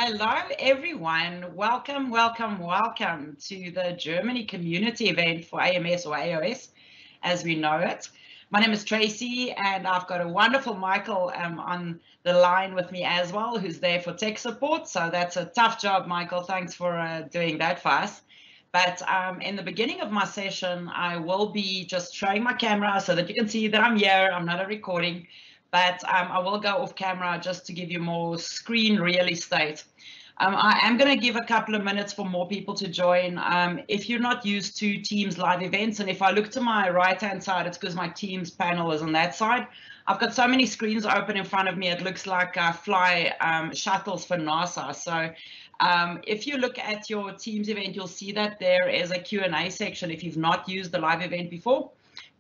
Hello, everyone. Welcome to the Germany community event for aMS or AOS, as we know it. My name is Tracy, and I've got a wonderful Michael on the line with me as well, who's there for tech support. So that's a tough job, Michael. Thanks for doing that for us. But in the beginning of my session, I will be just showing my camera so that you can see that I'm here. I'm not a recording. But I will go off camera just to give you more screen real estate. I am going to give a couple of minutes for more people to join. If you're not used to Teams live events, and if I look to my right-hand side, it's because my Teams panel is on that side. I've got so many screens open in front of me, it looks like fly shuttles for NASA. So if you look at your Teams event, you'll see that there is a Q&A section if you've not used the live event before.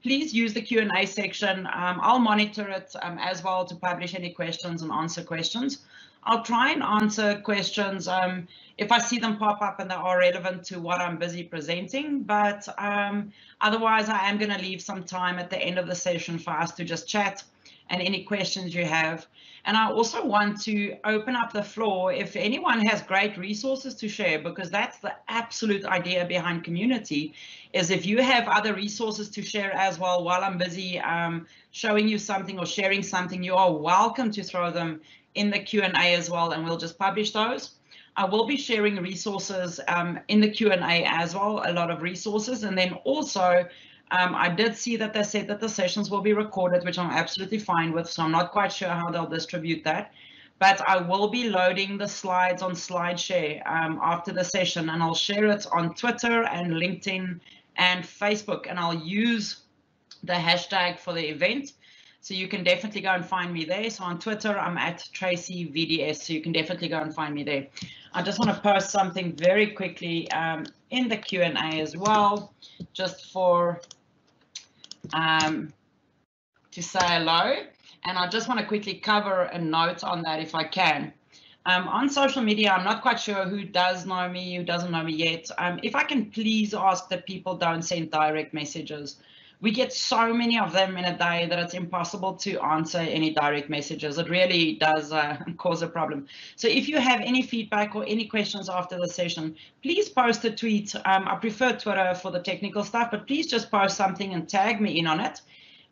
Please use the Q&A section. I'll monitor it as well to publish any questions and answer questions. I'll try and answer questions if I see them pop up and they are relevant to what I'm busy presenting. But otherwise, I am going to leave some time at the end of the session for us to just chat and any questions you have. And I also want to open up the floor if anyone has great resources to share, because that's the absolute idea behind community, is if you have other resources to share as well while I'm busy showing you something or sharing something, you are welcome to throw them in the Q&A as well, and we'll just publish those. I will be sharing resources in the Q&A as well, a lot of resources. And then also, I did see that they said that the sessions will be recorded, which I'm absolutely fine with, so I'm not quite sure how they'll distribute that. But I will be loading the slides on SlideShare after the session, and I'll share it on Twitter and LinkedIn and Facebook, and I'll use the hashtag for the event. So you can definitely go and find me there. So on Twitter, I'm at Tracy VDS, so you can definitely go and find me there. I just want to post something very quickly in the Q&A as well, just for to say hello. And I just want to quickly cover a note on that if I can. On social media, I'm not quite sure who does know me, who doesn't know me yet. If I can please ask that people don't send direct messages. We get so many of them in a day that it's impossible to answer any direct messages. It really does cause a problem. So if you have any feedback or any questions after the session, please post a tweet. I prefer Twitter for the technical stuff, but please just post something and tag me in on it,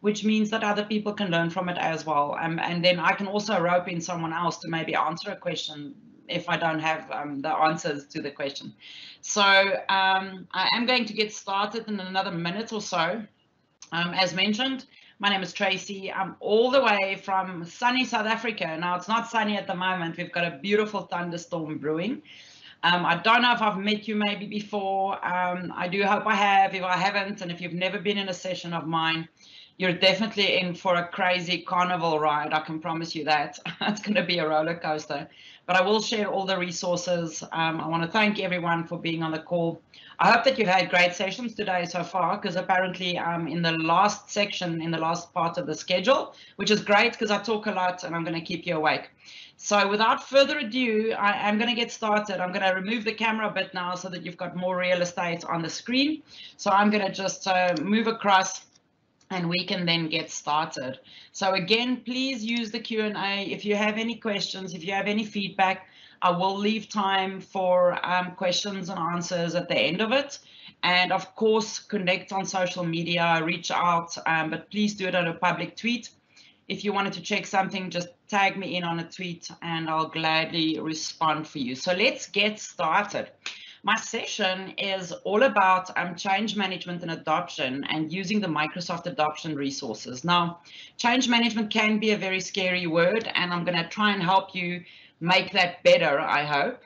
which means that other people can learn from it as well. And then I can also rope in someone else to maybe answer a question if I don't have the answers to the question. So I am going to get started in another minute or so. As mentioned, my name is Tracy. I'm all the way from sunny South Africa. Now, it's not sunny at the moment. We've got a beautiful thunderstorm brewing. I don't know if I've met you maybe before. I do hope I have. If I haven't, and if you've never been in a session of mine, you're definitely in for a crazy carnival ride. I can promise you that. It's going to be a roller coaster. But I will share all the resources. I want to thank everyone for being on the call. I hope that you've had great sessions today so far, because apparently I'm in the last section, in the last part of the schedule, which is great because I talk a lot and I'm going to keep you awake. So without further ado, I'm going to get started. I'm going to remove the camera a bit now so that you've got more real estate on the screen. So I'm going to just move across and we can then get started. So again, please use the Q&A. If you have any questions, if you have any feedback, I will leave time for questions and answers at the end of it. And of course, connect on social media, reach out, but please do it on a public tweet. If you wanted to check something, just tag me in on a tweet and I'll gladly respond for you. So let's get started. My session is all about change management and adoption and using the Microsoft adoption resources. Now, change management can be a very scary word, and I'm going to try and help you make that better, I hope.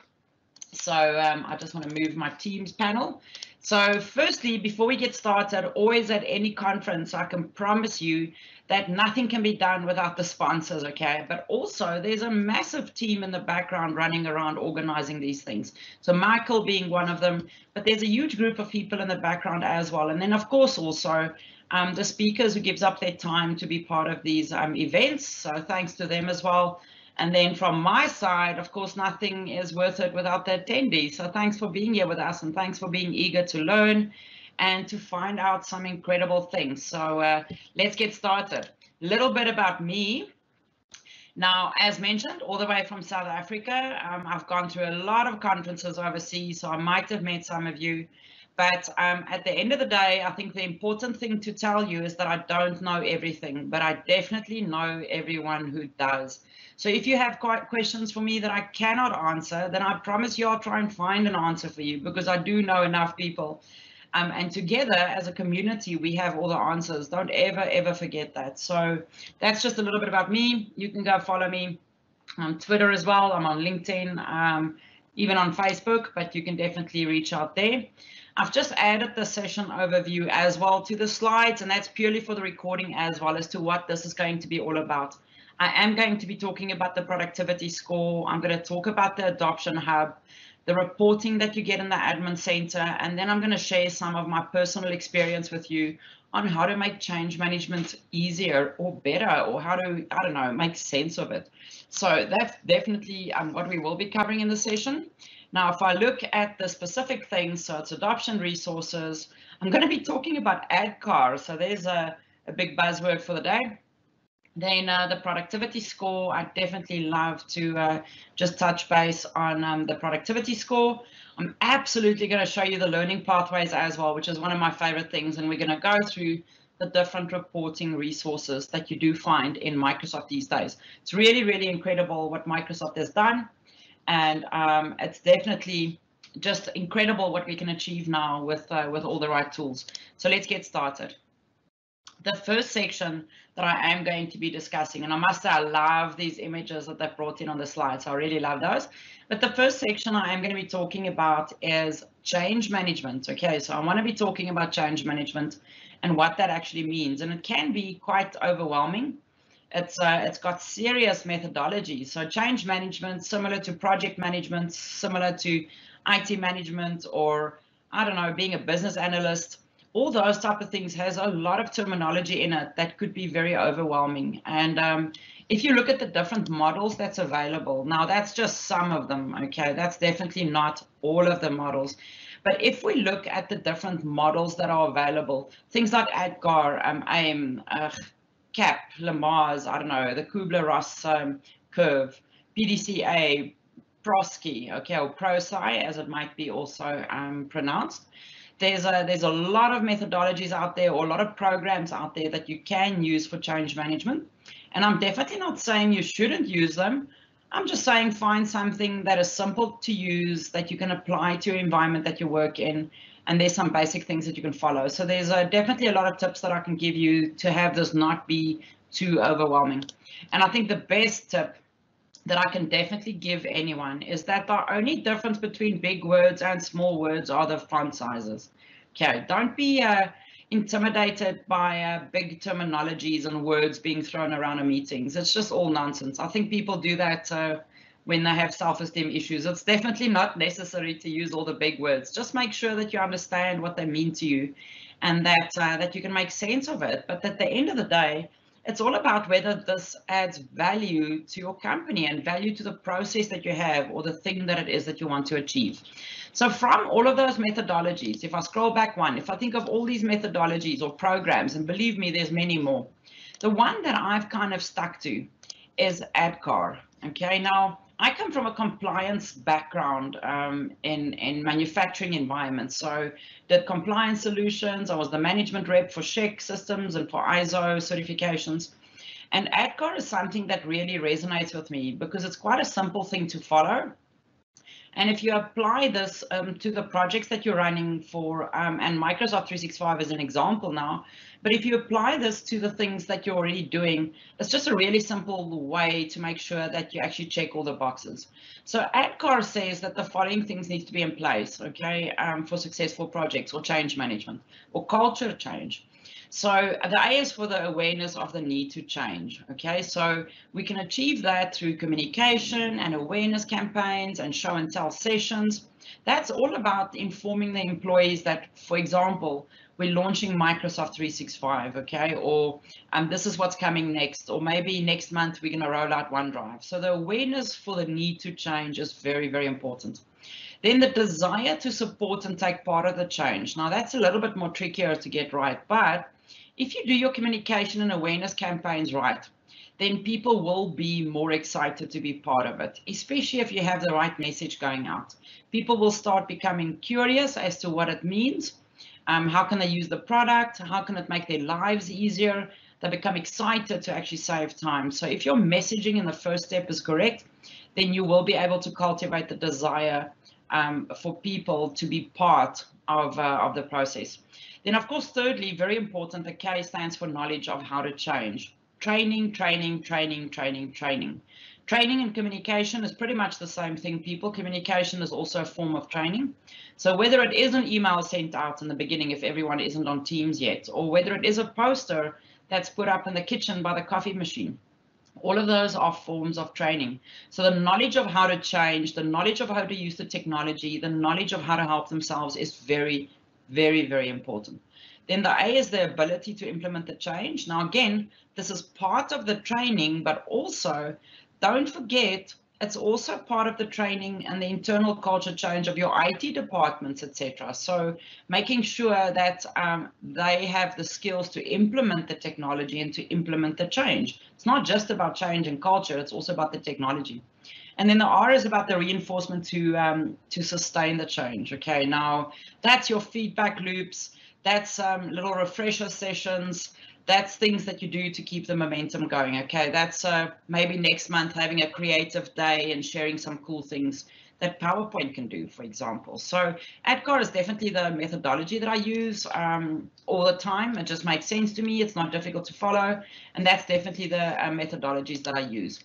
So I just want to move my Teams panel So firstly, before we get started, always at any conference, I can promise you that nothing can be done without the sponsors, okay? But also there's a massive team in the background running around organizing these things. So Michael being one of them, but there's a huge group of people in the background as well. And then of course also the speakers who gives up their time to be part of these events. So thanks to them as well. And then from my side, of course, nothing is worth it without the attendees. So thanks for being here with us, and thanks for being eager to learn and to find out some incredible things. So let's get started. A little bit about me. Now, as mentioned, all the way from South Africa, I've gone through a lot of conferences overseas, so I might have met some of you. But at the end of the day, I think the important thing to tell you is that I don't know everything, but I definitely know everyone who does. So if you have questions for me that I cannot answer, then I promise you I'll try and find an answer for you, because I do know enough people. And together as a community, we have all the answers. Don't ever forget that. So that's just a little bit about me. You can go follow me on Twitter as well. I'm on LinkedIn, even on Facebook, but you can definitely reach out there. I've just added the session overview as well to the slides, and that's purely for the recording as well as to what this is going to be all about. I am going to be talking about the productivity score. I'm going to talk about the adoption hub, the reporting that you get in the admin center, and then I'm going to share some of my personal experience with you on how to make change management easier or better, or how to, I don't know, make sense of it. So that's definitely what we will be covering in the session. Now, if I look at the specific things, so it's adoption resources, I'm going to be talking about ADCAR. So there's a big buzzword for the day. Then the productivity score, I definitely love to just touch base on the productivity score. I'm absolutely going to show you the learning pathways as well, which is one of my favorite things. And we're going to go through the different reporting resources that you do find in Microsoft these days. It's really incredible what Microsoft has done. And it's definitely just incredible what we can achieve now with all the right tools. So let's get started. The first section that I am going to be discussing, and I must say I love these images that they've brought in on the slides. I really love those. But the first section I am going to be talking about is change management. Okay, so I want to be talking about change management and what that actually means. And it can be quite overwhelming. It's got serious methodology. So change management, similar to project management, similar to IT management, or I don't know, being a business analyst, all those type of things has a lot of terminology in it that could be very overwhelming. And if you look at the different models that's available, now that's just some of them, okay? That's definitely not all of the models. But if we look at the different models that are available, things like ADGAR, AIM, CAP, Lamaze, I don't know, the Kubler-Ross curve, PDCA, PROSCI, okay, or ProSci, as it might be also pronounced. There's a lot of methodologies out there, or a lot of programs out there that you can use for change management. And I'm definitely not saying you shouldn't use them. I'm just saying find something that is simple to use, that you can apply to your environment that you work in. And there's some basic things that you can follow. So there's definitely a lot of tips that I can give you to have this not be too overwhelming. And I think the best tip that I can definitely give anyone is that the only difference between big words and small words are the font sizes. Okay, don't be intimidated by big terminologies and words being thrown around in meetings. It's just all nonsense. I think people do that when they have self-esteem issues. It's definitely not necessary to use all the big words. Just make sure that you understand what they mean to you, and that that you can make sense of it. But at the end of the day, it's all about whether this adds value to your company and value to the process that you have, or the thing that it is that you want to achieve. So from all of those methodologies, if I scroll back one, if I think of all these methodologies or programs, and believe me, there's many more, the one that I've kind of stuck to is ADCAR. Okay, now I come from a compliance background in manufacturing environments. So did compliance solutions. I was the management rep for SHEC systems and for ISO certifications. And ADCAR is something that really resonates with me because it's quite a simple thing to follow. And if you apply this to the projects that you're running for, and Microsoft 365 is an example now, but if you apply this to the things that you're already doing, it's just a really simple way to make sure that you actually check all the boxes. So ADKAR says that the following things need to be in place, okay, for successful projects or change management or culture change. So the A is for the awareness of the need to change. Okay, so we can achieve that through communication and awareness campaigns and show and tell sessions. That's all about informing the employees that, for example, we're launching Microsoft 365, okay, or this is what's coming next, or maybe next month we're going to roll out OneDrive. So the awareness for the need to change is very, very important. Then the desire to support and take part of the change. Now that's a little bit more trickier to get right, but if you do your communication and awareness campaigns right, then people will be more excited to be part of it, especially if you have the right message going out. People will start becoming curious as to what it means. How can they use the product? How can it make their lives easier? They become excited to actually save time. So if your messaging in the first step is correct, then you will be able to cultivate the desire for people to be part of the process. Then, of course, thirdly, very important, the K stands for knowledge of how to change. Training, training, training, training, training. Training and communication is pretty much the same thing, people. Communication is also a form of training. So whether it is an email sent out in the beginning if everyone isn't on Teams yet, or whether it is a poster that's put up in the kitchen by the coffee machine, all of those are forms of training. So the knowledge of how to change, the knowledge of how to use the technology, the knowledge of how to help themselves is very, very, very important. Then the A is the ability to implement the change. Now, again, this is part of the training, but also don't forget, it's also part of the training and the internal culture change of your IT departments, etc. So making sure that they have the skills to implement the technology and to implement the change. It's not just about change and culture, it's also about the technology. And then the R is about the reinforcement to sustain the change. Okay, now that's your feedback loops, that's little refresher sessions, that's things that you do to keep the momentum going. Okay, that's maybe next month having a creative day and sharing some cool things that PowerPoint can do, for example. So ADKAR is definitely the methodology that I use all the time. It just makes sense to me. It's not difficult to follow. And that's definitely the methodologies that I use.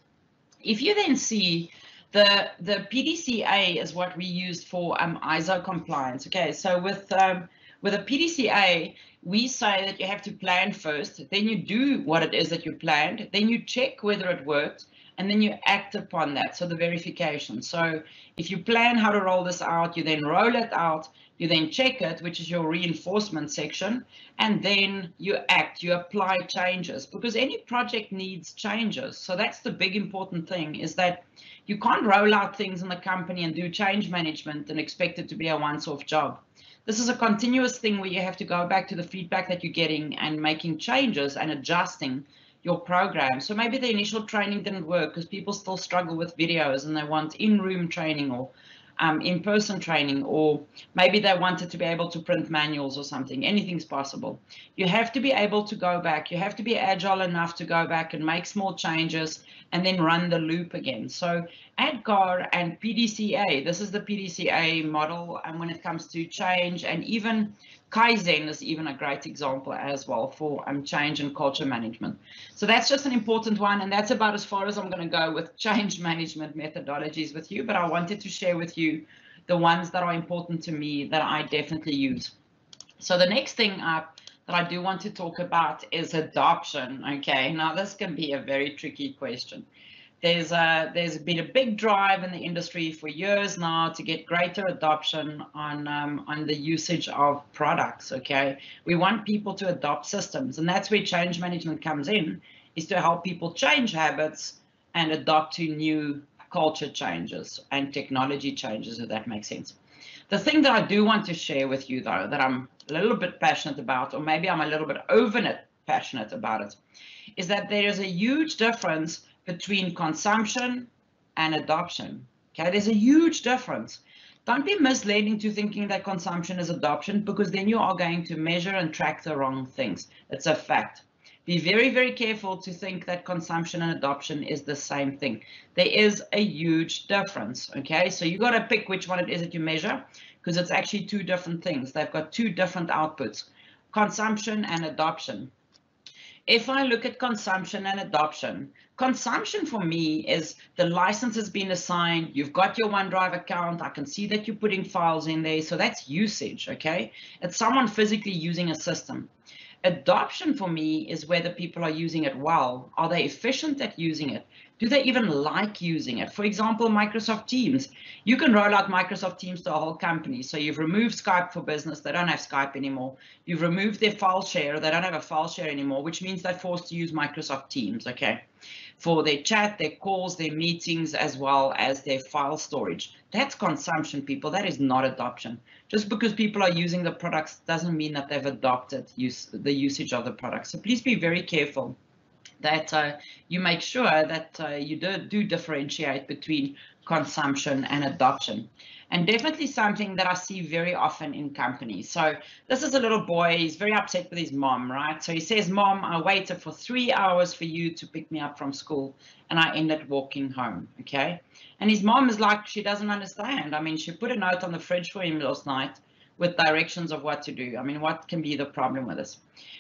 If you then see the PDCA is what we used for ISO compliance. Okay, so with a PDCA, we say that you have to plan first, then you do what it is that you planned, then you check whether it worked, and then you act upon that. So the verification. So if you plan how to roll this out, you then roll it out, you then check it, which is your reinforcement section, and then you act, you apply changes, because any project needs changes. So that's the big important thing, is that you can't roll out things in the company and do change management and expect it to be a once-off job. This is a continuous thing where you have to go back to the feedback that you're getting and making changes and adjusting your program. So maybe the initial training didn't work because people still struggle with videos and they want in-room training or in-person training, or maybe they wanted to be able to print manuals or something. Anything's possible. You have to be able to go back. You have to be agile enough to go back and make small changes and then run the loop again. So ADKAR and PDCA, this is the PDCA model, and when it comes to change, and even Kaizen is even a great example as well for change and culture management. So that's just an important one, and that's about as far as I'm going to go with change management methodologies with you, but I wanted to share with you the ones that are important to me that I definitely use. So the next thing up that I do want to talk about is adoption. Okay, now this can be a very tricky question. There's been a big drive in the industry for years now to get greater adoption on the usage of products. Okay, we want people to adopt systems, and that's where change management comes in, is to help people change habits and adopt to new culture changes and technology changes, if that makes sense. The thing that I do want to share with you, though, that I'm a little bit passionate about, or maybe I'm a little bit over passionate about it, is that there is a huge difference between consumption and adoption. Okay, there's a huge difference. Don't be misled into thinking that consumption is adoption, because then you are going to measure and track the wrong things. It's a fact. Be very, very careful to think that consumption and adoption is the same thing. There is a huge difference, okay? So you got to pick which one it is that you measure, because it's actually two different things. They've got two different outputs, consumption and adoption. If I look at consumption and adoption, consumption for me is the license has been assigned, you've got your OneDrive account, I can see that you're putting files in there, so that's usage, okay? It's someone physically using a system. Adoption for me is whether people are using it well. Are they efficient at using it? Do they even like using it? For example, Microsoft Teams. You can roll out Microsoft Teams to a whole company. So you've removed Skype for Business. They don't have Skype anymore. You've removed their file share. They don't have a file share anymore, which means they're forced to use Microsoft Teams, okay? For their chat, their calls, their meetings, as well as their file storage. That's consumption, people. That is not adoption. Just because people are using the products doesn't mean that they've adopted the usage of the products. So please be very careful that you make sure that you do differentiate between consumption and adoption. And definitely something that I see very often in companies. So this is a little boy, he's very upset with his mom, right? So he says, Mom, I waited for 3 hours for you to pick me up from school and I ended up walking home, okay? And his mom is like, she doesn't understand. I mean, she put a note on the fridge for him last night with directions of what to do. I mean, what can be the problem with this?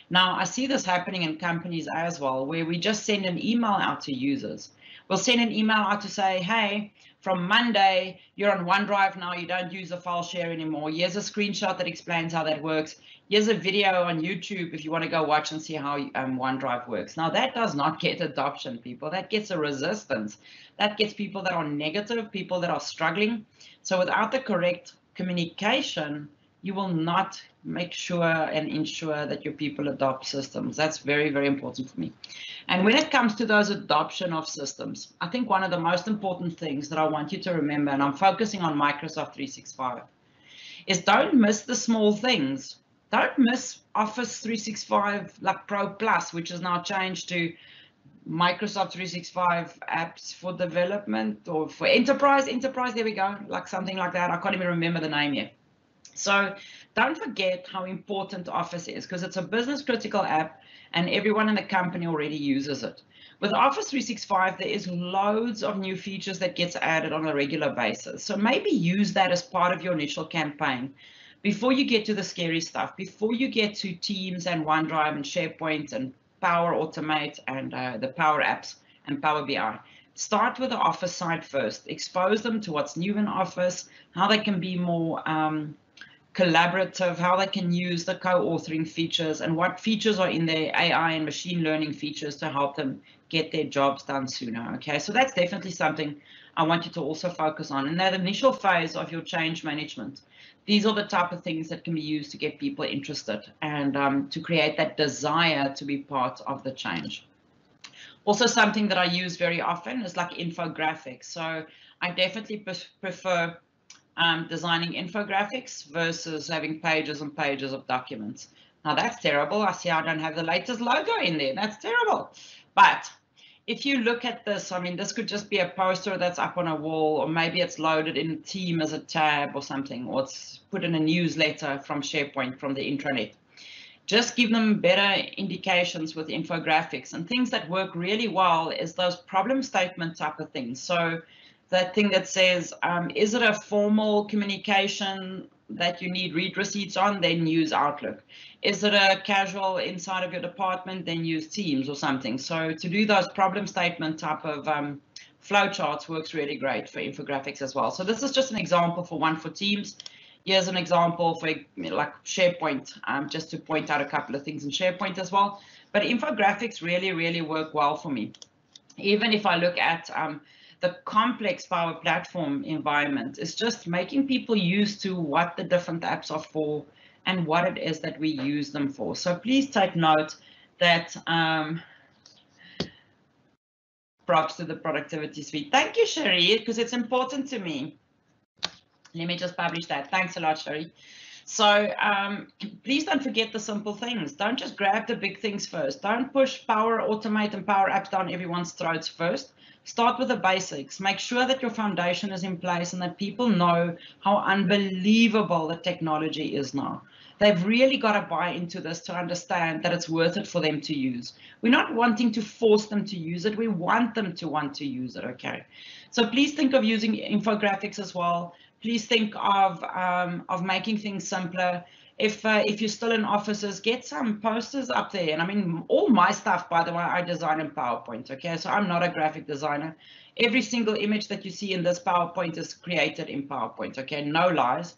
Now, I see this happening in companies as well, where we just send an email out to users. We'll send an email out to say, hey, from Monday, you're on OneDrive now, you don't use the file share anymore. Here's a screenshot that explains how that works. Here's a video on YouTube if you want to go watch and see how OneDrive works. Now, that does not get adoption, people. That gets a resistance. That gets people that are negative, people that are struggling. So without the correct communication, you will not make sure and ensure that your people adopt systems. That's very, very important for me. And when it comes to those adoption of systems, I think one of the most important things that I want you to remember, and I'm focusing on Microsoft 365, is don't miss the small things. Don't miss Office 365 like Pro Plus, which is now changed to Microsoft 365 apps for development or for enterprise, there we go, like something like that. I can't even remember the name yet. So don't forget how important Office is, because it's a business critical app and everyone in the company already uses it. With Office 365, there is loads of new features that gets added on a regular basis. So maybe use that as part of your initial campaign before you get to the scary stuff, before you get to Teams and OneDrive and SharePoint and Power Automate and the Power Apps and Power BI. Start with the Office side first. Expose them to what's new in Office, how they can be more collaborative, how they can use the co-authoring features and what features are in their AI and machine learning features to help them get their jobs done sooner. Okay, so that's definitely something I want you to also focus on. In that initial phase of your change management, these are the type of things that can be used to get people interested and to create that desire to be part of the change. Also, something that I use very often is like infographics. So I definitely prefer designing infographics versus having pages and pages of documents. Now that's terrible. I see I don't have the latest logo in there. That's terrible. But if you look at this, I mean, this could just be a poster that's up on a wall, or maybe it's loaded in Team as a tab or something, or it's put in a newsletter from SharePoint from the intranet. Just give them better indications with infographics, and things that work really well is those problem statement type of things. So that thing that says, is it a formal communication that you need read receipts on, then use Outlook. Is it a casual inside of your department, then use Teams or something. So to do those problem statement type of flowcharts works really great for infographics as well. So this is just an example for one for Teams. Here's an example for like SharePoint, just to point out a couple of things in SharePoint as well. But infographics really, really work well for me. Even if I look at the complex Power Platform environment, is just making people used to what the different apps are for and what it is that we use them for. So please take note that props to the productivity suite. Thank you, Sherry, because it's important to me. Let me just publish that. Thanks a lot, Sherry. So please don't forget the simple things. Don't just grab the big things first. Don't push Power Automate and Power Apps down everyone's throats first. Start with the basics. Make sure that your foundation is in place and that people know how unbelievable the technology is now. They've really got to buy into this to understand that it's worth it for them to use. We're not wanting to force them to use it. We want them to want to use it, okay? So please think of using infographics as well. Please think of making things simpler. If you're still in offices, get some posters up there. And I mean, all my stuff, by the way, I design in PowerPoint, okay? So I'm not a graphic designer. Every single image that you see in this PowerPoint is created in PowerPoint, okay? No lies.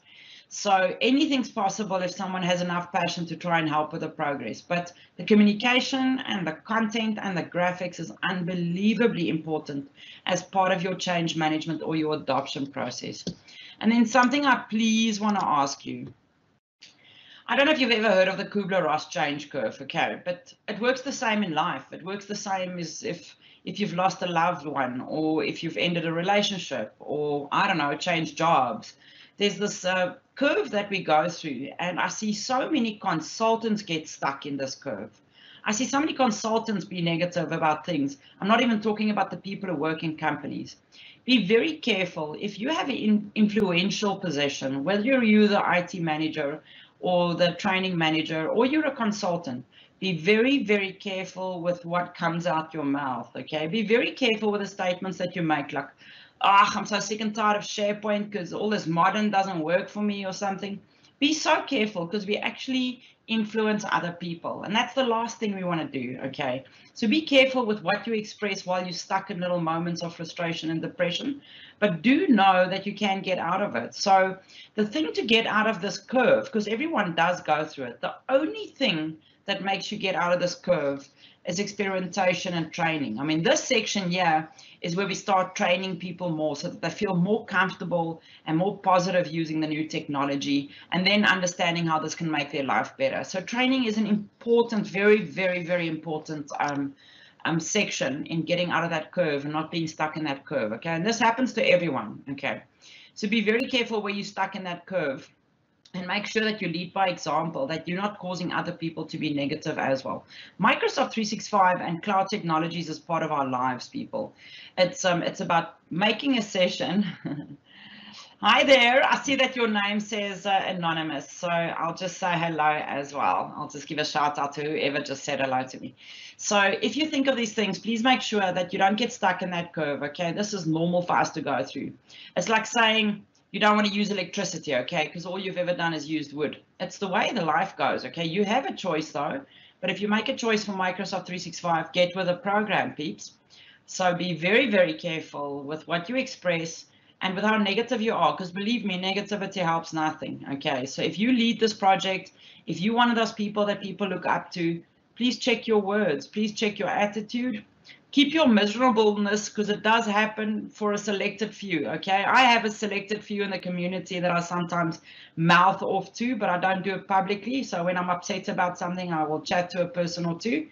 So anything's possible if someone has enough passion to try and help with the progress. But the communication and the content and the graphics is unbelievably important as part of your change management or your adoption process. And then something I please want to ask you. I don't know if you've ever heard of the Kubler-Ross change curve, okay, but it works the same in life. It works the same as if you've lost a loved one, or if you've ended a relationship, or I don't know, changed jobs. There's this curve that we go through, and I see so many consultants get stuck in this curve. I see so many consultants be negative about things. I'm not even talking about the people who work in companies. Be very careful. If you have an influential position, whether you're the IT manager or the training manager, or you're a consultant, be very, very careful with what comes out your mouth, okay? Be very careful with the statements that you make, like, I'm so sick and tired of SharePoint because all this modern doesn't work for me or something. Be so careful, because we actually influence other people, and that's the last thing we want to do, okay? So be careful with what you express while you're stuck in little moments of frustration and depression, but do know that you can get out of it. So the thing to get out of this curve, because everyone does go through it, the only thing that makes you get out of this curve is experimentation and training. I mean, this section here is where we start training people more so that they feel more comfortable and more positive using the new technology, and then understanding how this can make their life better. So training is an important, very, very, very important section in getting out of that curve and not being stuck in that curve, okay? And this happens to everyone, okay? So be very careful where you're stuck in that curve, and make sure that you lead by example, that you're not causing other people to be negative as well. Microsoft 365 and cloud technologies is part of our lives, people. It's about making a session. Hi there, I see that your name says anonymous, so I'll just say hello as well. I'll just give a shout out to whoever just said hello to me. So if you think of these things, please make sure that you don't get stuck in that curve, okay? This is normal for us to go through. It's like saying, you don't want to use electricity, okay, because all you've ever done is used wood. It's the way the life goes, okay? You have a choice, though, but if you make a choice for Microsoft 365, get with the program, peeps. So be very, very careful with what you express and with how negative you are, because believe me, negativity helps nothing, okay? So if you lead this project, if you're one of those people that people look up to, please check your words, please check your attitude. Keep your miserableness, because it does happen for a selected few, okay? I have a selected few in the community that I sometimes mouth off to, but I don't do it publicly. So when I'm upset about something, I will chat to a person or two.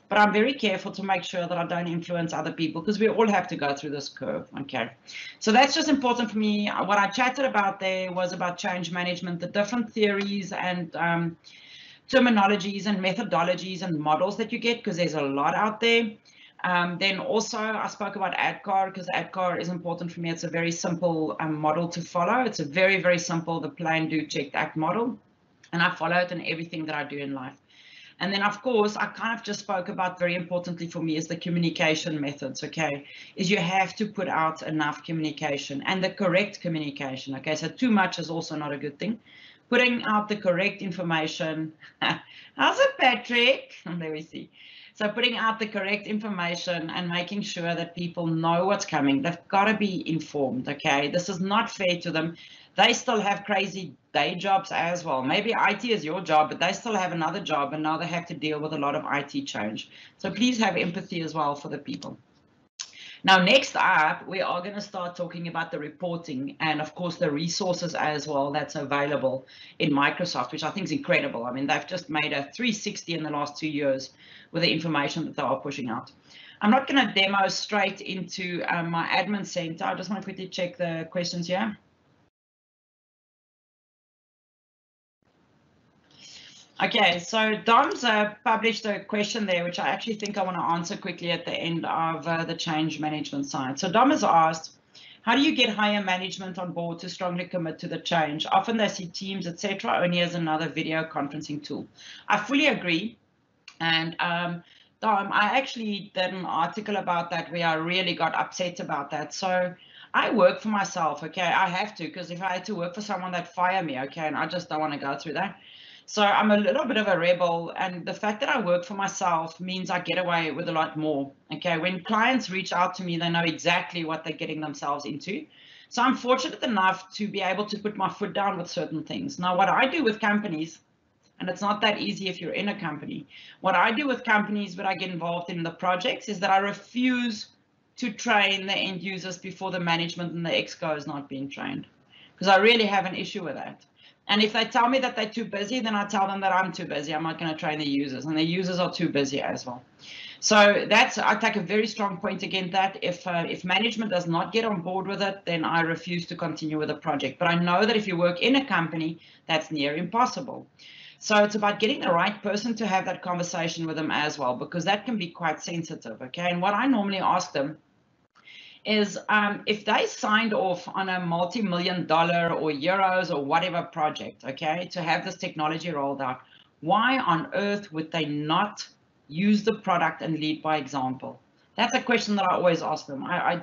But I'm very careful to make sure that I don't influence other people, because we all have to go through this curve, okay? So that's just important for me. What I chatted about there was about change management, the different theories and terminologies and methodologies and models that you get, because there's a lot out there. Then also I spoke about ADKAR, because ADKAR is important for me. It's a very simple model to follow. It's a very, very simple, the plan, do, check, act model. And I follow it in everything that I do in life. And then, of course, I kind of just spoke about, very importantly for me, is the communication methods, okay? Is you have to put out enough communication and the correct communication, okay? So too much is also not a good thing. Putting out the correct information. How's it, Patrick? There we see. So putting out the correct information and making sure that people know what's coming. They've got to be informed, okay? This is not fair to them. They still have crazy day jobs as well. Maybe IT is your job, but they still have another job, and now they have to deal with a lot of IT change. So please have empathy as well for the people. Now, next up, we are going to start talking about the reporting and, of course, the resources as well that's available in Microsoft, which I think is incredible. I mean, they've just made a 360 in the last 2 years with the information that they are pushing out. I'm not going to demo straight into my admin center. I just want to quickly check the questions here. Okay, so Dom's published a question there, which I actually think I want to answer quickly at the end of the change management side. So Dom has asked, How do you get higher management on board to strongly commit to the change? Often they see Teams, etc., only as another video conferencing tool. I fully agree. And I actually did an article about that where I really got upset about that. So I work for myself, okay? I have to, because if I had to work for someone, they'd fire me, okay? And I just don't want to go through that. So I'm a little bit of a rebel, and the fact that I work for myself means I get away with a lot more, okay? When clients reach out to me, they know exactly what they're getting themselves into. So I'm fortunate enough to be able to put my foot down with certain things. Now, what I do with companies, and it's not that easy if you're in a company, what I do with companies when I get involved in the projects is that I refuse to train the end users before the management and the exco is not being trained, because I really have an issue with that. And if they tell me that they're too busy, then I tell them that I'm too busy. I'm not going to train the users, and the users are too busy as well. So I take a very strong point against that. If management does not get on board with it, then I refuse to continue with the project. But I know that if you work in a company, that's near impossible. So it's about getting the right person to have that conversation with them as well, because that can be quite sensitive, okay? And what I normally ask them is if they signed off on a multi-million-dollar or euros or whatever project, okay, to have this technology rolled out, why on earth would they not use the product and lead by example? That's a question that I always ask them. I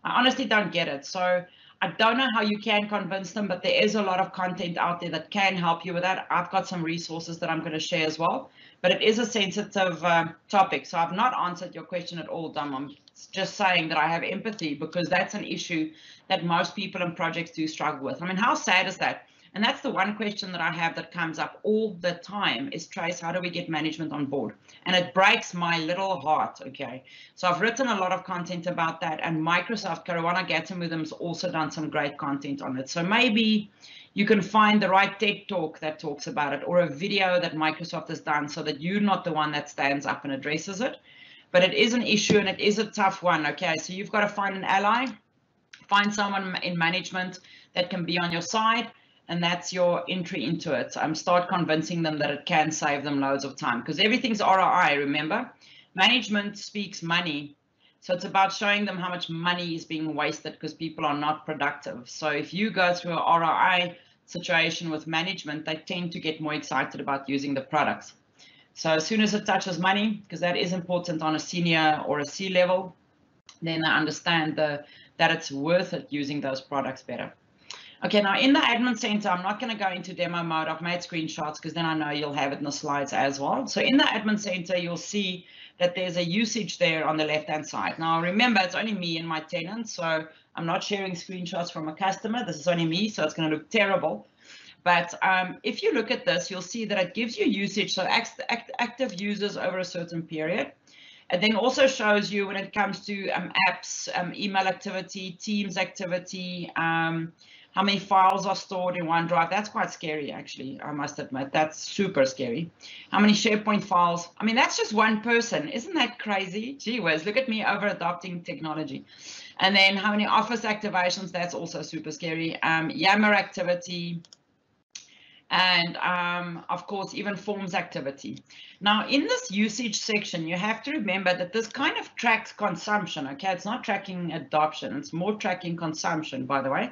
honestly don't get it. So I don't know how you can convince them, but there is a lot of content out there that can help you with that. I've got some resources that I'm going to share as well, but it is a sensitive topic. So I've not answered your question at all, Dom. I'm just saying that I have empathy, because that's an issue that most people in projects do struggle with. I mean, how sad is that? And that's the one question that I have that comes up all the time is, Trace, how do we get management on board? And it breaks my little heart, okay? So I've written a lot of content about that, and Microsoft, Caruana Gatsamudam, has also done some great content on it. So maybe you can find the right TED Talk that talks about it, or a video that Microsoft has done, so that you're not the one that stands up and addresses it. But it is an issue, and it is a tough one, okay? So you've got to find an ally, find someone in management that can be on your side, and that's your entry into it. Start convincing them that it can save them loads of time, because everything's ROI, remember? Management speaks money. So it's about showing them how much money is being wasted because people are not productive. So if you go through a ROI situation with management, they tend to get more excited about using the products. So as soon as it touches money, because that is important on a senior or a C-level, then I understand that it's worth it using those products better. Okay, now in the admin center, I'm not going to go into demo mode. I've made screenshots because then I know you'll have it in the slides as well. So in the admin center, you'll see that there's a usage there on the left-hand side. Now, remember, it's only me and my tenant, so I'm not sharing screenshots from a customer. This is only me, so it's going to look terrible. But if you look at this, you'll see that it gives you usage, so active users over a certain period. It then also shows you when it comes to apps, email activity, Teams activity, how many files are stored in OneDrive. That's quite scary, actually, I must admit. That's super scary. How many SharePoint files? I mean, that's just one person. Isn't that crazy? Gee whiz, look at me over adopting technology. And then how many Office activations? That's also super scary. Yammer activity. And of course, even forms activity. Now, in this usage section, you have to remember that this kind of tracks consumption, okay? It's not tracking adoption. It's more tracking consumption, by the way.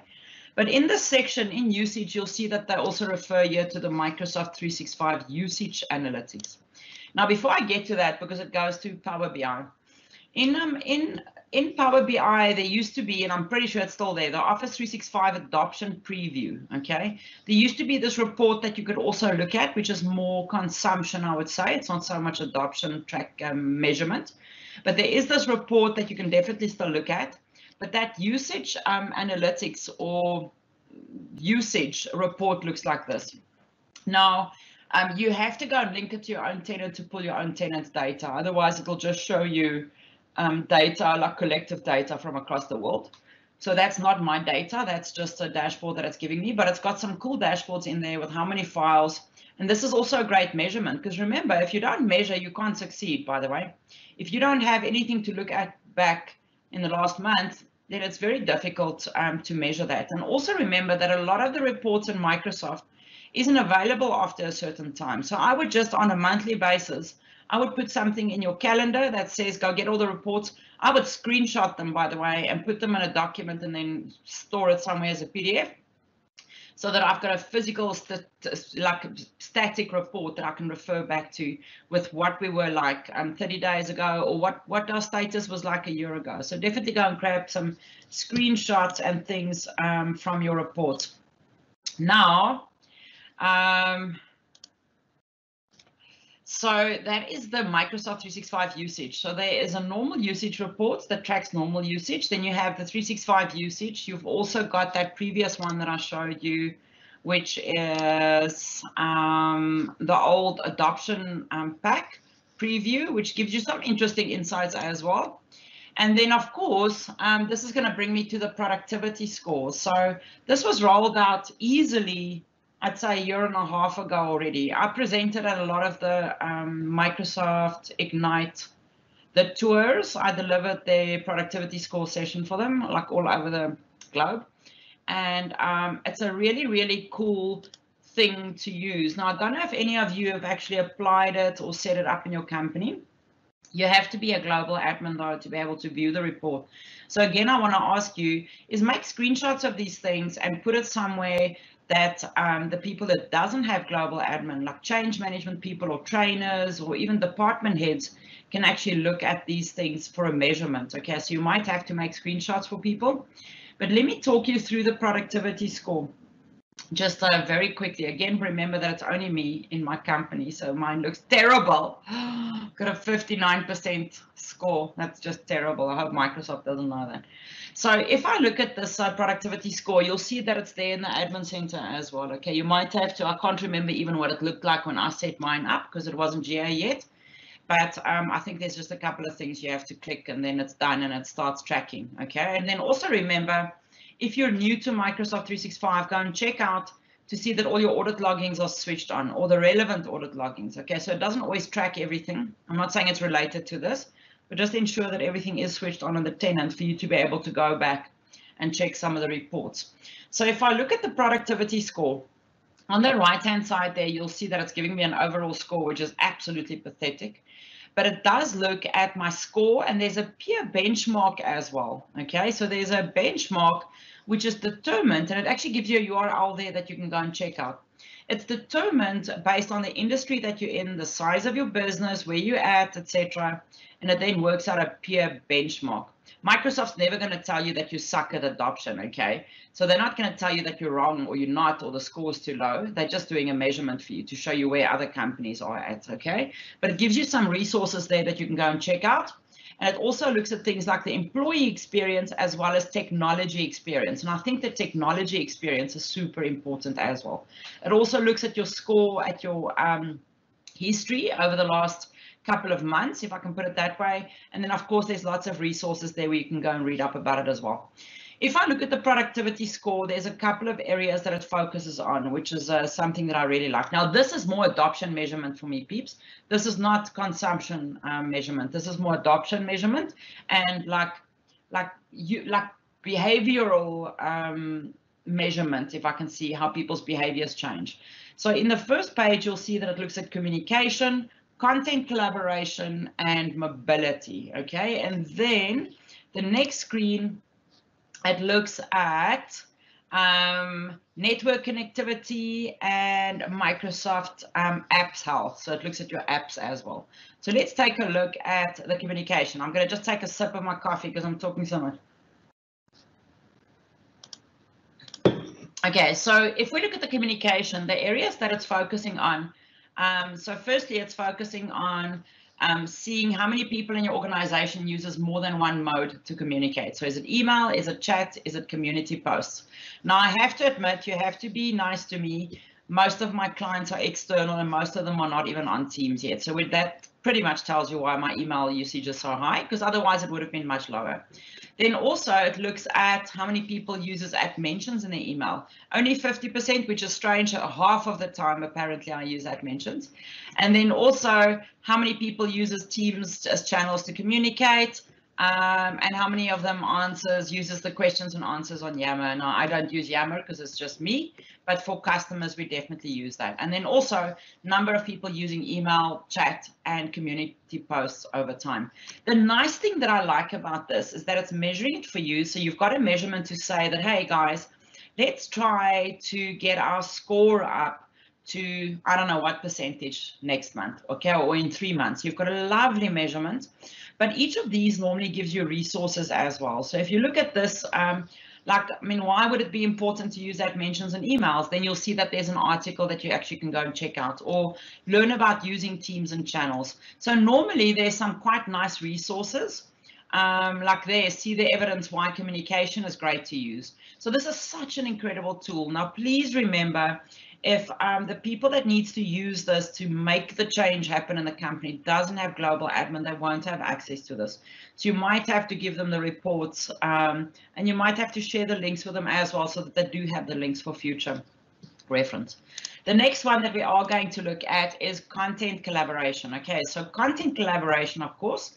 But in this section, in usage, you'll see that they also refer here to the Microsoft 365 usage analytics. Now, before I get to that, because it goes to Power BI, in Power BI, there used to be, and I'm pretty sure it's still there, the Office 365 adoption preview, okay? There used to be this report that you could also look at, which is more consumption, I would say. It's not so much adoption track measurement, but there is this report that you can definitely still look at. But that usage analytics or usage report looks like this. Now, you have to go and link it to your own tenant to pull your own tenant's data. Otherwise, it'll just show you data, like collective data from across the world. So that's not my data. That's just a dashboard that it's giving me. But it's got some cool dashboards in there with how many files. And this is also a great measurement, because remember, if you don't measure, you can't succeed, by the way. If you don't have anything to look at back in the last month, then it's very difficult to measure that. And also remember that a lot of the reports in Microsoft isn't available after a certain time. So I would just, on a monthly basis, I would put something in your calendar that says go get all the reports. I would screenshot them, by the way, and put them in a document and then store it somewhere as a PDF, so that I've got a physical, static report that I can refer back to with what we were like 30 days ago, or what our status was like a year ago. So definitely go and grab some screenshots and things from your report. Now, so that is the Microsoft 365 usage. So there is a normal usage report that tracks normal usage. Then you have the 365 usage. You've also got that previous one that I showed you, which is the old adoption pack preview, which gives you some interesting insights as well. And then, of course, this is going to bring me to the productivity score. So this was rolled out easily, I'd say, a year and a half ago already. I presented at a lot of the Microsoft Ignite, the tours. I delivered their productivity score session for them, like all over the globe. And it's a really, really cool thing to use. Now, I don't know if any of you have actually applied it or set it up in your company. You have to be a global admin, though, to be able to view the report. So again, I want to ask you is make screenshots of these things and put it somewhere that the people that doesn't have global admin, like change management people or trainers or even department heads, can actually look at these things for a measurement. Okay, so you might have to make screenshots for people. But let me talk you through the productivity score. Just very quickly, again, remember that it's only me in my company, so mine looks terrible. Got a 59% score. That's just terrible. I hope Microsoft doesn't know that. So if I look at this productivity score, you'll see that it's there in the admin center as well. Okay, you might have to, I can't remember even what it looked like when I set mine up because it wasn't GA yet. But I think there's just a couple of things you have to click and then it's done and it starts tracking. Okay, and then also remember, if you're new to Microsoft 365, go and check out to see that all your audit loggings are switched on, or the relevant audit loggings. Okay, so it doesn't always track everything. I'm not saying it's related to this, but just ensure that everything is switched on the tenant for you to be able to go back and check some of the reports. So if I look at the productivity score, on the right-hand side there, you'll see that it's giving me an overall score, which is absolutely pathetic. But it does look at my score, and there's a peer benchmark as well. Okay, so there's a benchmark which is determined, and it actually gives you a URL there that you can go and check out. It's determined based on the industry that you're in, the size of your business, where you're at, etc. And it then works out a peer benchmark. Microsoft's never going to tell you that you suck at adoption, okay? So they're not going to tell you that you're wrong or you're not or the score is too low. They're just doing a measurement for you to show you where other companies are at, okay? But it gives you some resources there that you can go and check out. And it also looks at things like the employee experience as well as technology experience. And I think the technology experience is super important as well. It also looks at your score, at your history over the last couple of months, if I can put it that way. And then, of course, there's lots of resources there where you can go and read up about it as well. If I look at the productivity score, there's a couple of areas that it focuses on, which is something that I really like. Now, this is more adoption measurement for me, peeps. This is not consumption measurement. This is more adoption measurement and like behavioral measurement, if I can see how people's behaviors change. So in the first page, you'll see that it looks at communication, content collaboration, and mobility, okay? And then the next screen, it looks at network connectivity and Microsoft apps health. So it looks at your apps as well. So let's take a look at the communication. I'm going to just take a sip of my coffee because I'm talking so much. Okay, so if we look at the communication, the areas that it's focusing on, so firstly, it's focusing on seeing how many people in your organization uses more than one mode to communicate. So is it email, is it chat, is it community posts? Now, I have to admit, you have to be nice to me. Most of my clients are external and most of them are not even on Teams yet. So that pretty much tells you why my email usage is so high, because otherwise it would have been much lower. Then also it looks at how many people uses @mentions in their email. Only 50%, which is strange. Half of the time, apparently, I use @mentions. And then also how many people uses Teams as channels to communicate. and how many of them uses the questions and answers on Yammer. Now, I don't use Yammer because it's just me, but for customers, we definitely use that. And then also number of people using email, chat, and community posts over time. The nice thing that I like about this is that it's measuring it for you. So you've got a measurement to say that, hey guys, let's try to get our score up to, I don't know what percentage next month, okay, or in 3 months. You've got a lovely measurement, but each of these normally gives you resources as well. So if you look at this, why would it be important to use that mentions and emails? Then you'll see that there's an article that you actually can go and check out or learn about using teams and channels. So normally there's some quite nice resources. Like there, see the evidence why communication is great to use. So this is such an incredible tool. Now, please remember, if the people that needs to use this to make the change happen in the company doesn't have global admin, they won't have access to this. So you might have to give them the reports, and you might have to share the links with them as well so that they do have the links for future reference. The next one that we are going to look at is content collaboration. Okay, so content collaboration, of course,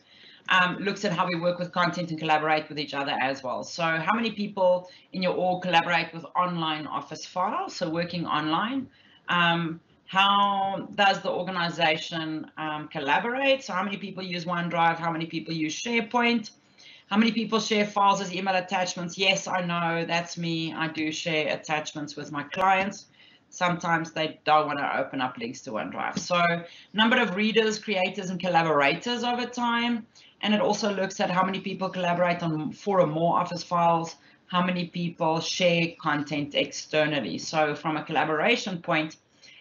looks at how we work with content and collaborate with each other as well. So how many people in your org collaborate with online office files, so working online? How does the organization collaborate? So how many people use OneDrive? How many people use SharePoint? How many people share files as email attachments? Yes, I know, that's me. I do share attachments with my clients. Sometimes they don't want to open up links to OneDrive. So number of readers, creators, and collaborators over time. And it also looks at how many people collaborate on 4 or more Office files, how many people share content externally. So from a collaboration point,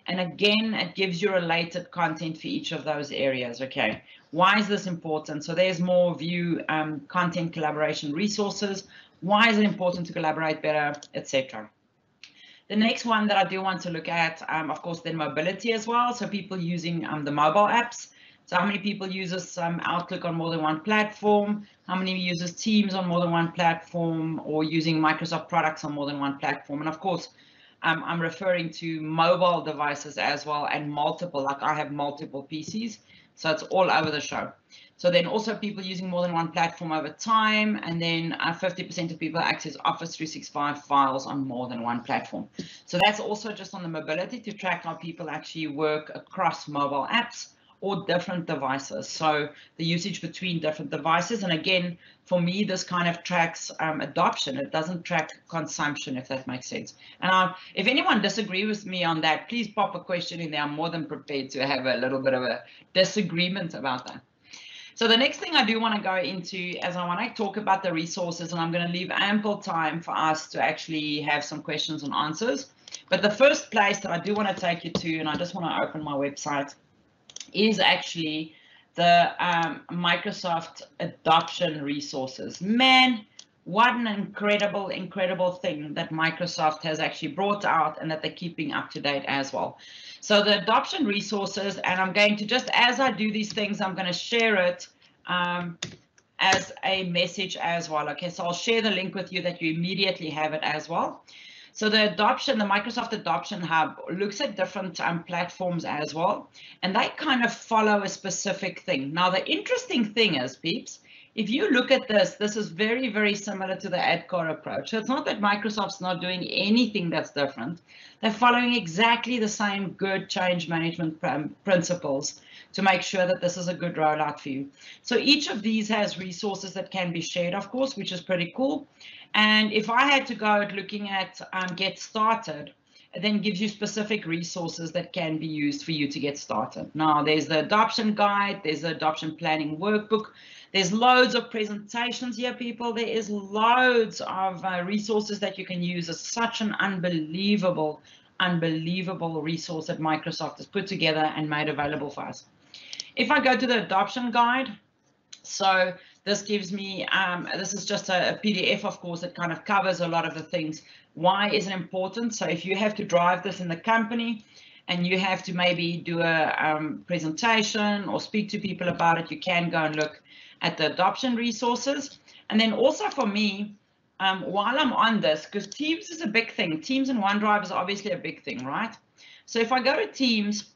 and again, it gives you related content for each of those areas. Okay, why is this important? So there's more view content collaboration resources. Why is it important to collaborate better, etc. The next one that I do want to look at, of course, then mobility as well. So people using the mobile apps. So how many people uses Outlook on more than one platform? How many uses Teams on more than one platform, or using Microsoft products on more than one platform? And of course, I'm referring to mobile devices as well, and multiple, like I have multiple PCs. So it's all over the show. So then also people using more than one platform over time, and then 50% of people access Office 365 files on more than one platform. So that's also just on the mobility to track how people actually work across mobile apps or different devices. So the usage between different devices. And again, for me, this kind of tracks adoption. It doesn't track consumption, if that makes sense. And if anyone disagrees with me on that, please pop a question in there. I'm more than prepared to have a little bit of a disagreement about that. So the next thing I do want to go into, as I want to talk about the resources, and I'm going to leave ample time for us to actually have some questions and answers. But the first place that I do want to take you to, and I just want to open my website, is actually the Microsoft adoption resources. Man, what an incredible thing that Microsoft has actually brought out, and that they're keeping up to date as well. So the adoption resources, and I'm going to just, as I do these things, I'm going to share it as a message as well. Okay, so I'll share the link with you that you immediately have it as well. So the Microsoft Adoption Hub looks at different platforms as well, and they kind of follow a specific thing. Now, the interesting thing is, peeps, if you look at this, this is very similar to the ADCAR approach. So it's not that Microsoft's not doing anything that's different. They're following exactly the same good change management principles to make sure that this is a good rollout for you. So each of these has resources that can be shared, of course, which is pretty cool. And if I had to go at looking at get started, it then gives you specific resources that can be used for you to get started. Now, there's the adoption guide, there's the adoption planning workbook, there's loads of presentations here, people. There is loads of resources that you can use. It's such an unbelievable resource that Microsoft has put together and made available for us. If I go to the adoption guide, so this gives me, this is just a PDF, of course, that kind of covers a lot of the things. Why is it important? So if you have to drive this in the company and you have to maybe do a presentation or speak to people about it, you can go and look at the adoption resources. And then also for me, while I'm on this, because Teams is a big thing. Teams and OneDrive is obviously a big thing, right? So if I go to Teams,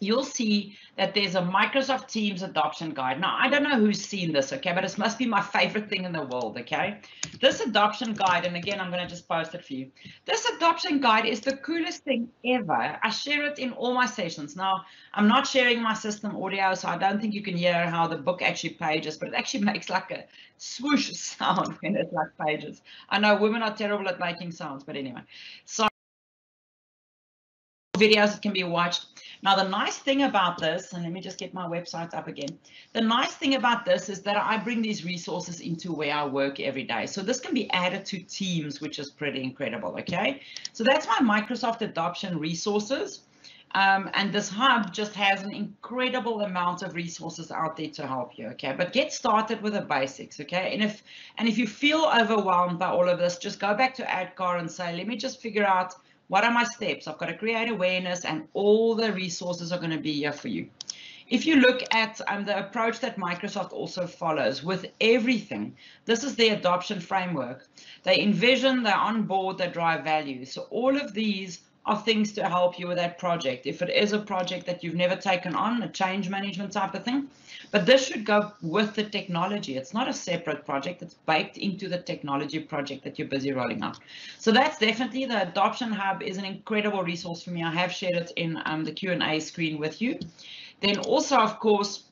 you'll see that there's a Microsoft Teams adoption guide. Now, I don't know who's seen this, okay, but it must be my favorite thing in the world, okay? This adoption guide, and again, I'm going to just post it for you. This adoption guide is the coolest thing ever. I share it in all my sessions. Now, I'm not sharing my system audio, so I don't think you can hear how the book actually pages, but it actually makes like a swoosh sound when it's like pages. I know women are terrible at making sounds, but anyway. So videos that can be watched. Now, the nice thing about this, and let me just get my website up again. The nice thing about this is that I bring these resources into where I work every day. So this can be added to Teams, which is pretty incredible, okay? So that's my Microsoft adoption resources. And this hub just has an incredible amount of resources out there to help you, okay? But get started with the basics, okay? And if you feel overwhelmed by all of this, just go back to ADCAR and say, let me just figure out what are my steps. I've got to create awareness, and all the resources are going to be here for you. If you look at the approach that Microsoft also follows with everything, this is the adoption framework. They envision, they onboard, they drive value. So all of these are things to help you with that project. If it is a project that you've never taken on, a change management type of thing, but this should go with the technology. It's not a separate project. It's baked into the technology project that you're busy rolling out. So that's definitely, the Adoption Hub is an incredible resource for me. I have shared it in the Q&A screen with you. Then also, of course,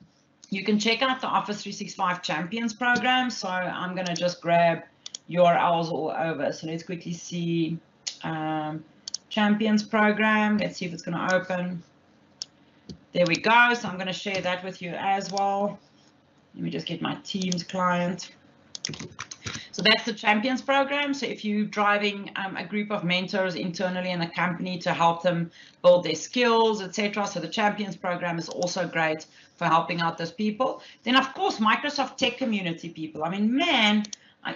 you can check out the Office 365 Champions program. So I'm going to just grab URLs all over. So let's quickly see Champions program. Let's see if it's going to open. There we go. So I'm going to share that with you as well. Let me just get my Teams client. So that's the Champions program. So if you're driving a group of mentors internally in the company to help them build their skills, etc. So the Champions program is also great for helping out those people. Then, of course, Microsoft Tech Community people. I mean, man,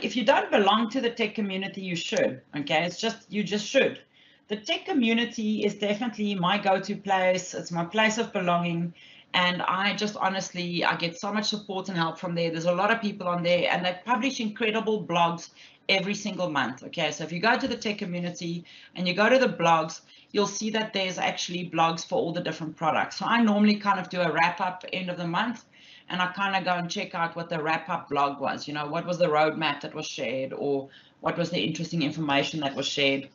if you don't belong to the tech community, you should. Okay, it's just, you just should. The tech community is definitely my go-to place. It's my place of belonging. And I just honestly, I get so much support and help from there. There's a lot of people on there, and they publish incredible blogs every single month. Okay, so if you go to the tech community and you go to the blogs, you'll see that there's actually blogs for all the different products. So I normally kind of do a wrap-up end of the month, and I kind of go and check out what the wrap-up blog was. You know, what was the roadmap that was shared, or what was the interesting information that was shared.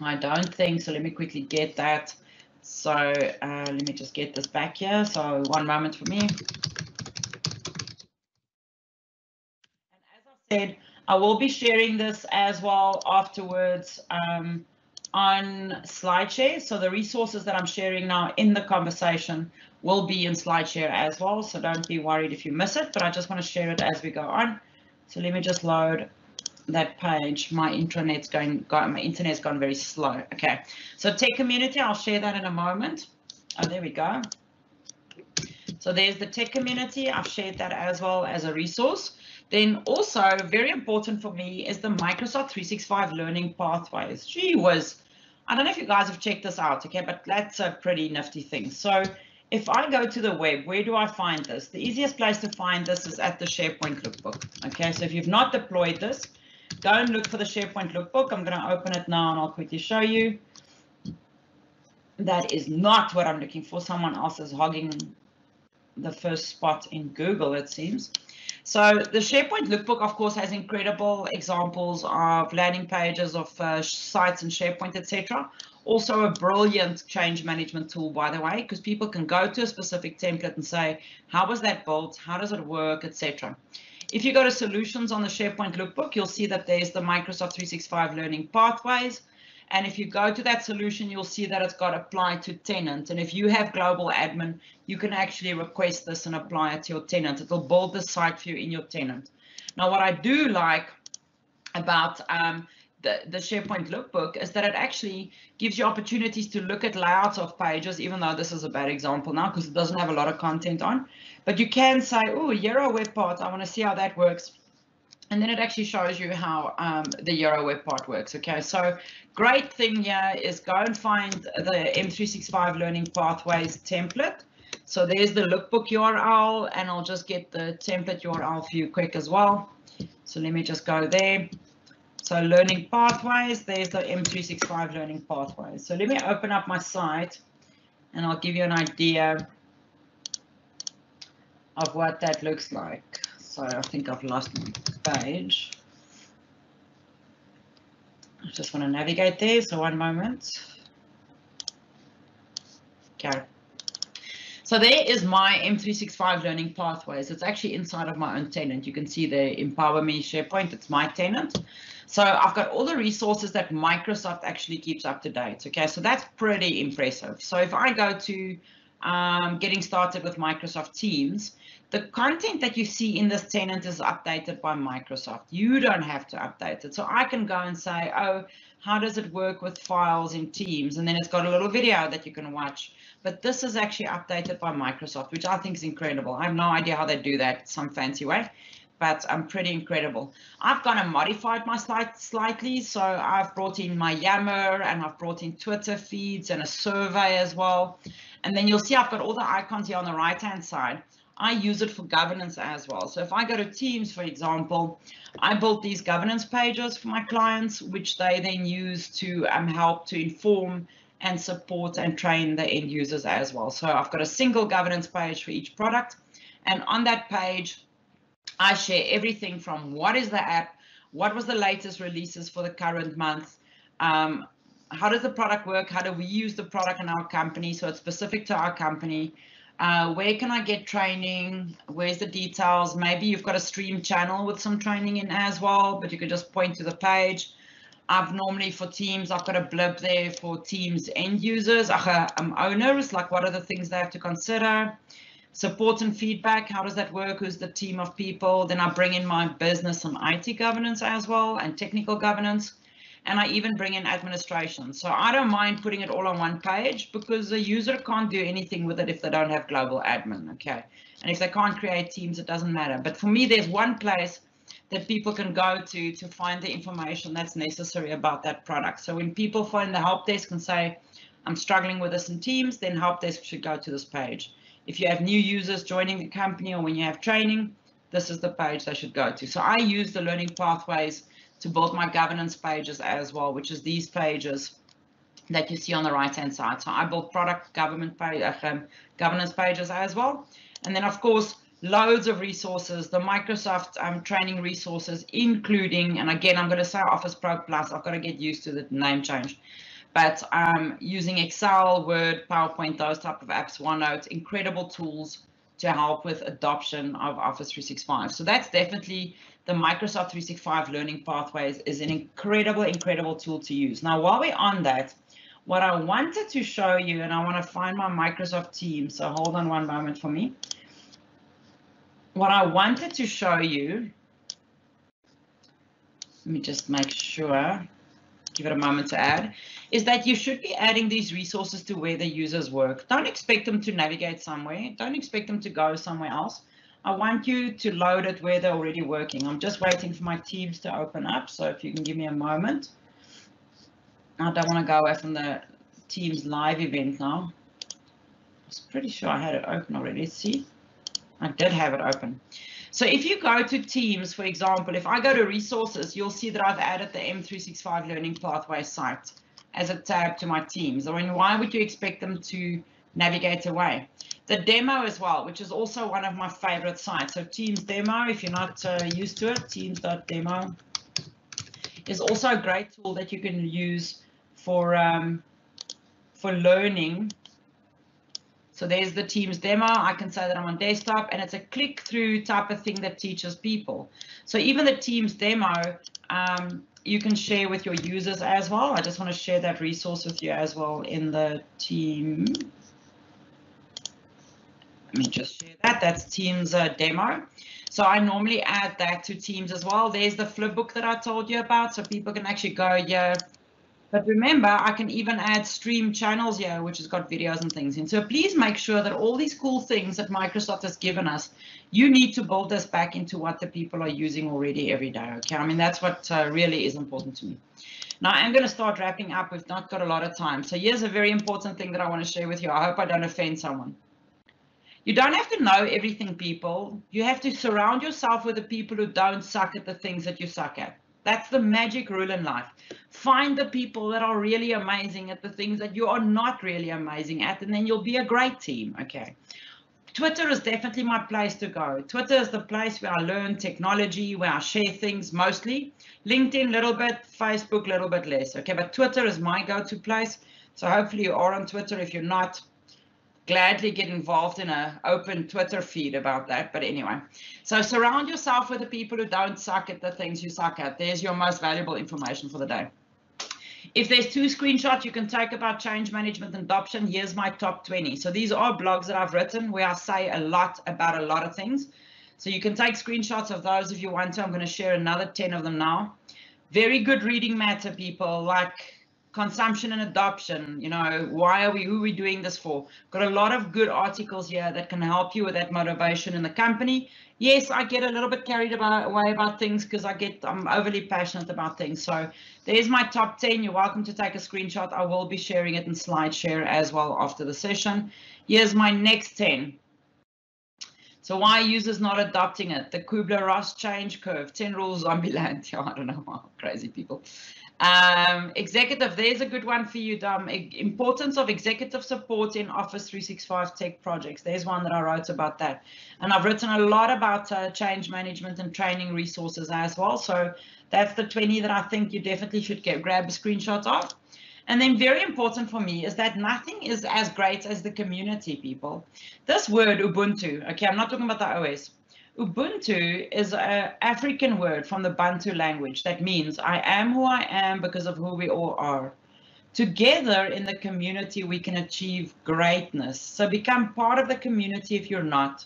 I don't think so. Let me quickly get that. So let me just get this back here. So one moment for me. And as I said, I will be sharing this as well afterwards on SlideShare. So the resources that I'm sharing now in the conversation will be in SlideShare as well. So don't be worried if you miss it, but I just want to share it as we go on. So let me just load that page. My internet's gone very slow. Okay, so tech community, I'll share that in a moment. Oh, there we go. So there's the tech community. I've shared that as well as a resource. Then also very important for me is the Microsoft 365 learning pathways. Gee whiz, I don't know if you guys have checked this out, okay, but that's a pretty nifty thing. So if I go to the web, where do I find this? The easiest place to find this is at the SharePoint Lookbook. Okay, so if you've not deployed this, go and look for the SharePoint Lookbook. I'm going to open it now and I'll quickly show you. That is not what I'm looking for. Someone else is hogging the first spot in Google, it seems. So the SharePoint Lookbook, of course, has incredible examples of landing pages of sites in SharePoint, etc. Also a brilliant change management tool, by the way, because people can go to a specific template and say, how was that built? How does it work, etc. If you go to solutions on the SharePoint Lookbook, you'll see that there's the Microsoft 365 learning pathways. And if you go to that solution, you'll see that it's got apply to tenant. And if you have global admin, you can actually request this and apply it to your tenant. It'll build the site for you in your tenant. Now, what I do like about the SharePoint Lookbook is that it actually gives you opportunities to look at layouts of pages, even though this is a bad example now because it doesn't have a lot of content on. But you can say, oh, Euro web part, I want to see how that works. And then it actually shows you how the Euro web part works. Okay, so great thing here is go and find the M365 Learning Pathways template. So there's the lookbook URL, and I'll just get the template URL for you quick as well. So let me just go there. So Learning Pathways, there's the M365 Learning Pathways. So let me open up my site and I'll give you an idea of what that looks like. So I think I've lost my page. I just want to navigate there, so one moment. Okay. So there is my M365 learning pathways. It's actually inside of my own tenant. You can see the Empower Me SharePoint. It's my tenant. So I've got all the resources that Microsoft actually keeps up to date. Okay, so that's pretty impressive. So if I go to getting started with Microsoft Teams, the content that you see in this tenant is updated by Microsoft. You don't have to update it. So I can go and say, oh, how does it work with files in Teams? And then it's got a little video that you can watch. But this is actually updated by Microsoft, which I think is incredible. I have no idea how they do that some fancy way, but I'm pretty incredible. I've gone and modified my slide slightly. So I've brought in my Yammer, and I've brought in Twitter feeds and a survey as well. And then you'll see I've got all the icons here on the right-hand side. I use it for governance as well. So if I go to Teams, for example, I built these governance pages for my clients, which they then use to help to inform and support and train the end users as well. So I've got a single governance page for each product. And on that page, I share everything from what is the app, what was the latest releases for the current month, how does the product work, how do we use the product in our company, so it's specific to our company, where can I get training, where's the details, maybe you've got a stream channel with some training in as well, but you can just point to the page. I've normally for Teams, I've got a blip there for Teams end users, owners, like what are the things they have to consider. Support and feedback, how does that work? Who's the team of people? Then I bring in my business and IT governance as well, and technical governance. And I even bring in administration. So I don't mind putting it all on one page, because the user can't do anything with it if they don't have global admin, okay? And if they can't create teams, it doesn't matter. But for me, there's one place that people can go to find the information that's necessary about that product. So when people find the help desk and say, I'm struggling with this in Teams, then help desk should go to this page. If you have new users joining the company, or when you have training, this is the page they should go to. So I use the learning pathways to build my governance pages as well, which is these pages that you see on the right-hand side. So I built product governance pages as well. And then, of course, loads of resources, the Microsoft training resources, including, and again, I'm going to say Office Pro Plus. I've got to get used to the name change. But using Excel, Word, PowerPoint, those type of apps, OneNote, incredible tools to help with adoption of Office 365. So that's definitely the Microsoft 365 Learning Pathways is an incredible tool to use. Now, while we're on that, what I wanted to show you, and I want to find my Microsoft Teams, so hold on one moment for me. What I wanted to show you, let me just make sure, give it a moment to add, is that you should be adding these resources to where the users work. Don't expect them to navigate somewhere. Don't expect them to go somewhere else. I want you to load it where they're already working. I'm just waiting for my Teams to open up. So if you can give me a moment. I don't want to go away from the Teams live event now. I was pretty sure I had it open already. Let's see. I did have it open. So if you go to Teams, for example, if I go to resources, you'll see that I've added the M365 Learning Pathway site as a tab to my Teams. I mean, why would you expect them to navigate away? The demo as well, which is also one of my favorite sites. So Teams demo, if you're not used to it, teams.demo is also a great tool that you can use for learning. So there's the Teams demo. I can say that I'm on desktop, and it's a click-through type of thing that teaches people. So even the Teams demo, you can share with your users as well. I just want to share that resource with you as well in the team. Let me just share that. That's Teams demo. So I normally add that to Teams as well. There's the flipbook that I told you about, so people can actually go here. But remember, I can even add stream channels here, which has got videos and things in. So please make sure that all these cool things that Microsoft has given us, you need to build this back into what the people are using already every day. Okay, I mean, that's what really is important to me. Now, I'm going to start wrapping up. We've not got a lot of time. So here's a very important thing that I want to share with you. I hope I don't offend someone. You don't have to know everything, people. You have to surround yourself with the people who don't suck at the things that you suck at. That's the magic rule in life. Find the people that are really amazing at the things that you are not really amazing at, and then you'll be a great team. Okay. Twitter is definitely my place to go. Twitter is the place where I learn technology, where I share things mostly. LinkedIn, a little bit. Facebook, a little bit less. Okay, but Twitter is my go-to place. So hopefully you are on Twitter. If you're not, gladly get involved in an open Twitter feed about that. But anyway, so surround yourself with the people who don't suck at the things you suck at. There's your most valuable information for the day. If there's 2 screenshots you can take about change management and adoption, here's my top 20. So these are blogs that I've written where I say a lot about a lot of things. So you can take screenshots of those if you want to. I'm going to share another 10 of them now. Very good reading matter, people, like consumption and adoption. You know, who are we doing this for? Got a lot of good articles here that can help you with that motivation in the company. Yes, I get a little bit carried away about things because I'm overly passionate about things. So there's my top 10. You're welcome to take a screenshot. I will be sharing it in SlideShare as well after the session. Here's my next 10. So why are users not adopting it? The Kubler-Ross change curve, 10 rules Zombieland. I don't know, crazy people. Executive, there's a good one for you, Dom. Importance of executive support in Office 365 tech projects. There's one that I wrote about that. And I've written a lot about change management and training resources as well. So that's the 20 that I think you definitely should grab a screenshot of. And then very important for me is that nothing is as great as the community, people. This word Ubuntu, okay, I'm not talking about the OS. Ubuntu is an African word from the Bantu language that means I am who I am because of who we all are. Together in the community, we can achieve greatness. So become part of the community if you're not.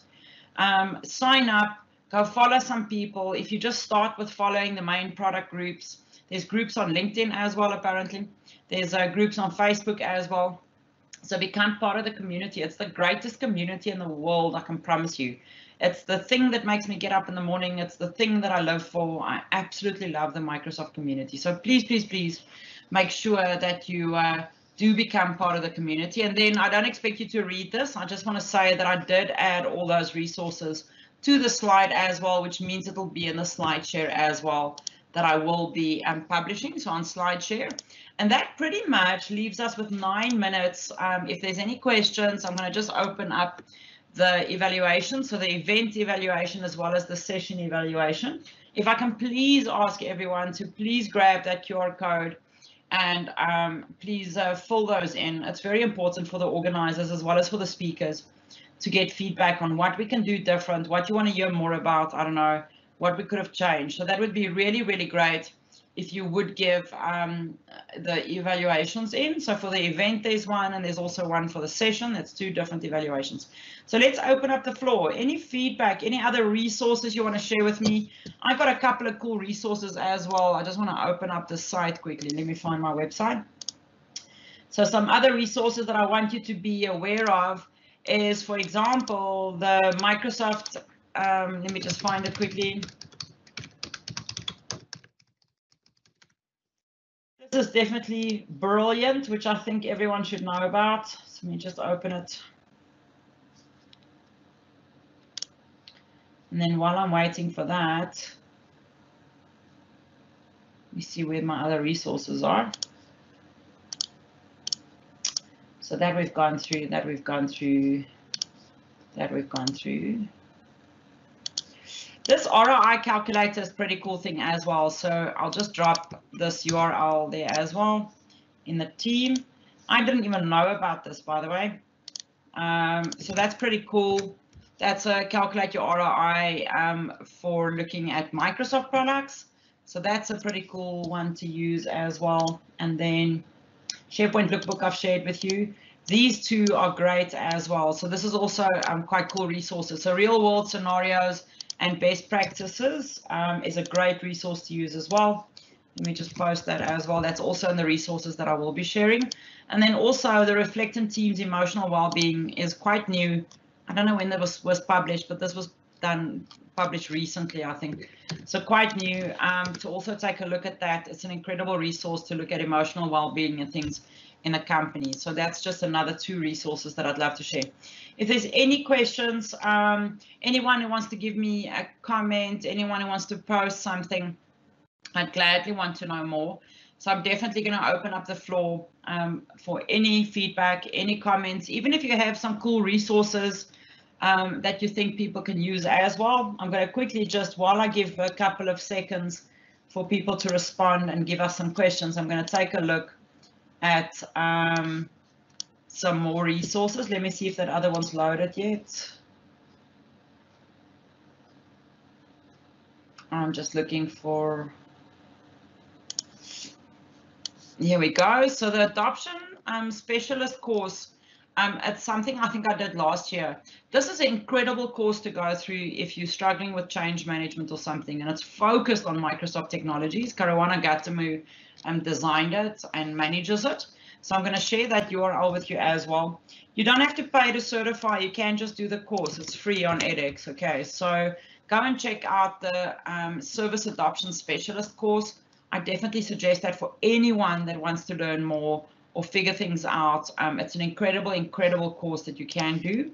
Sign up, go follow some people. If you just start with following the main product groups, there's groups on LinkedIn as well, apparently. There's groups on Facebook as well. So become part of the community. It's the greatest community in the world, I can promise you. It's the thing that makes me get up in the morning. It's the thing that I live for. I absolutely love the Microsoft community. So please, please, please make sure that you do become part of the community. And then I don't expect you to read this. I just want to say that I did add all those resources to the slide as well, which means it'll be in the SlideShare as well that I will be publishing, so on SlideShare. And that pretty much leaves us with 9 minutes. If there's any questions, I'm going to just open up the evaluation, so the event evaluation as well as the session evaluation. If I can please ask everyone to please grab that QR code and please fill those in. It's very important for the organizers as well as for the speakers to get feedback on what we can do different, what you want to hear more about, I don't know, what we could have changed. So that would be really, really great if you would give the evaluations in. So for the event, there's one, and there's also one for the session. That's 2 different evaluations. So let's open up the floor. Any feedback, any other resources you want to share with me? I've got a couple of cool resources as well. I just want to open up the site quickly. Let me find my website. So some other resources that I want you to be aware of is, for example, the Microsoft, let me just find it quickly. This is definitely brilliant, which I think everyone should know about. So let me just open it. And then while I'm waiting for that, let me see where my other resources are. So that we've gone through, that we've gone through, that we've gone through. This ROI calculator is a pretty cool thing as well. So I'll just drop this URL there as well in the team. I didn't even know about this, by the way. So that's pretty cool. That's a calculate your ROI for looking at Microsoft products. So that's a pretty cool one to use as well. And then SharePoint Lookbook I've shared with you. These 2 are great as well. So this is also quite cool resources. So real world scenarios and best practices is a great resource to use as well. Let me just post that as well. That's also in the resources that I will be sharing. And then also the Reflectant Team's Emotional Wellbeing is quite new. I don't know when that was published, but this was published recently, I think. So quite new to also take a look at that. It's an incredible resource to look at emotional well-being and things in a company. So that's just another 2 resources that I'd love to share. If there's any questions, anyone who wants to give me a comment, anyone who wants to post something, I'd gladly want to know more. So I'm definitely going to open up the floor for any feedback, any comments, even if you have some cool resources that you think people can use as well. I'm going to quickly just, while I give a couple of seconds for people to respond and give us some questions, I'm going to take a look at some more resources. Let me see if that other one's loaded yet. I'm just looking for, here we go. So the adoption specialist course, it's something I think I did last year. This is an incredible course to go through if you're struggling with change management or something, and it's focused on Microsoft technologies. Caruana Gatamu designed it and manages it. So I'm going to share that URL with you as well. You don't have to pay to certify. You can just do the course. It's free on edX. Okay, so go and check out the service adoption specialist course. I definitely suggest that for anyone that wants to learn more or figure things out. It's an incredible course that you can do.